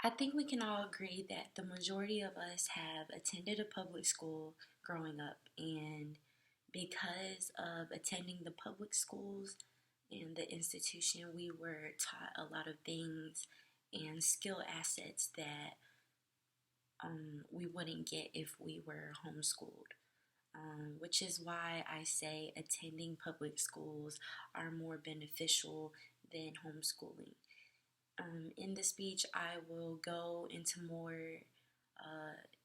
I think we can all agree that the majority of us have attended a public school growing up, and because of attending the public schools and the institution, we were taught a lot of things and skill assets that we wouldn't get if we were homeschooled. Which is why I say attending public schools are more beneficial than homeschooling. In the speech, I will go into more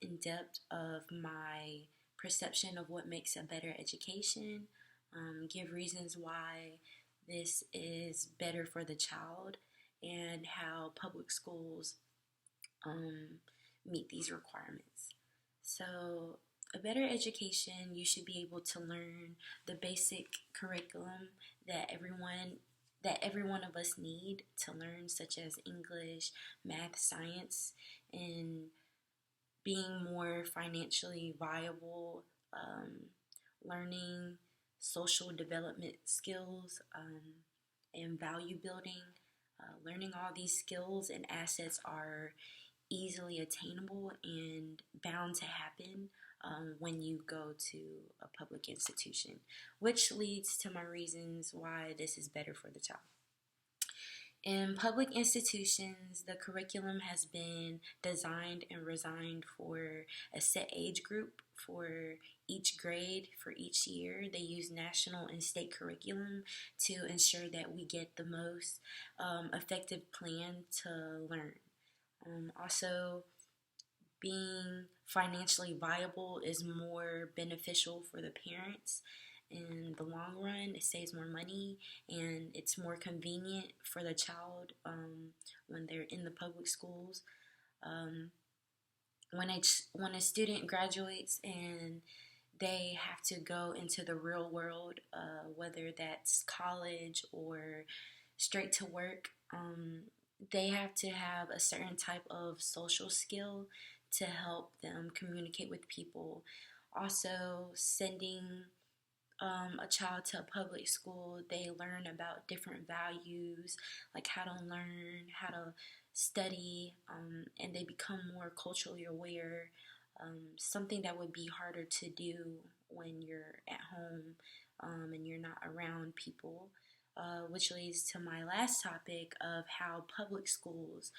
in depth of my perception of what makes a better education, give reasons why this is better for the child, and how public schools um, meet these requirements. So, a better education, you should be able to learn the basic curriculum that every one of us need to learn, such as English, math, science, and being more financially viable, learning social development skills, and value building. Learning all these skills and assets are easily attainable and bound to happen when you go to a public institution, which leads to my reasons why this is better for the child. In public institutions, the curriculum has been designed and resigned for a set age group for each grade for each year. They use national and state curriculum to ensure that we get the most effective plan to learn. Also, being financially viable is more beneficial for the parents in the long run. It saves more money and it's more convenient for the child when they're in the public schools. Um, when a student graduates and they have to go into the real world, whether that's college or straight to work, they have to have a certain type of social skill to help them communicate with people. Also, sending a child to a public school, they learn about different values, like how to learn, how to study, and they become more culturally aware. Something that would be harder to do when you're at home and you're not around people. Which leads to my last topic of how public schools,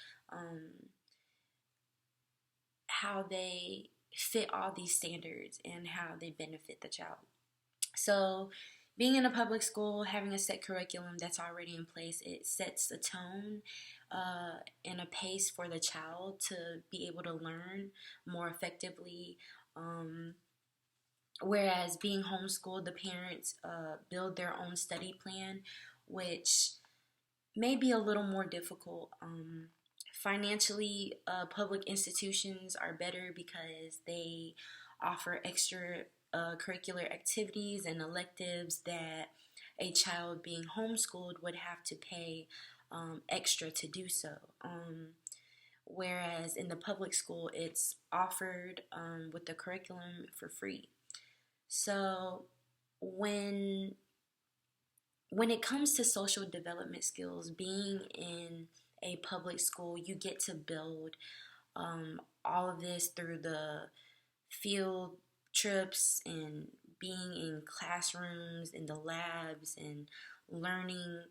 how they fit all these standards and how they benefit the child. So, being in a public school, having a set curriculum that's already in place, it sets a tone and a pace for the child to be able to learn more effectively. Whereas being homeschooled, the parents build their own study plan, which may be a little more difficult. Financially, public institutions are better because they offer extra curricular activities and electives that a child being homeschooled would have to pay extra to do so. Whereas in the public school, it's offered with the curriculum for free. So when when it comes to social development skills, being in a public school, you get to build all of this through the field trips and being in classrooms, in the labs, and learning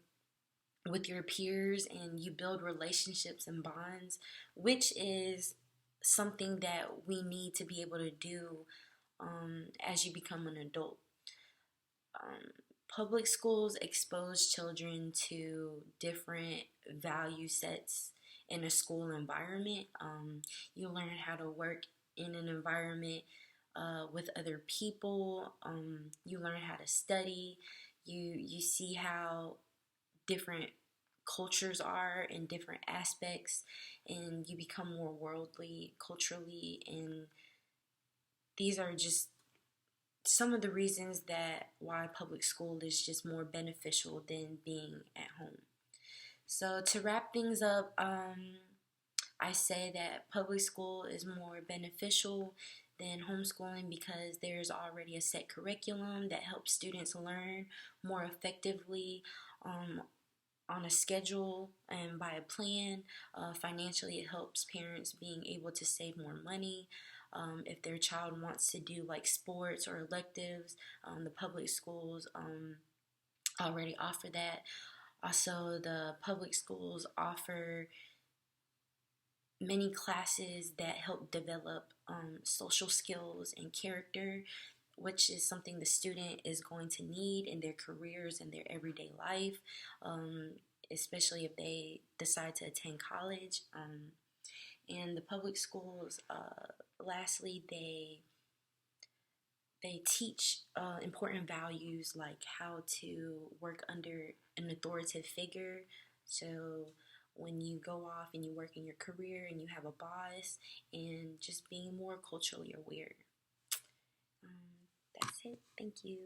with your peers, and you build relationships and bonds, which is something that we need to be able to do as you become an adult. Um, Public schools expose children to different value sets in a school environment. You learn how to work in an environment with other people. You learn how to study. You see how different cultures are in different aspects, and you become more worldly culturally. And these are just some of the reasons that why public school is just more beneficial than being at home. So to wrap things up, I say that public school is more beneficial than homeschooling because there's already a set curriculum that helps students learn more effectively. Um, on a schedule and by a plan. Financially, it helps parents being able to save more money. If their child wants to do like sports or electives, the public schools already offer that. Also, the public schools offer many classes that help develop social skills and character, which is something the student is going to need in their careers and their everyday life, especially if they decide to attend college. And the public schools, lastly, they teach important values like how to work under an authoritative figure. So when you go off and you work in your career and you have a boss, and just being more culturally aware. That's it. Thank you.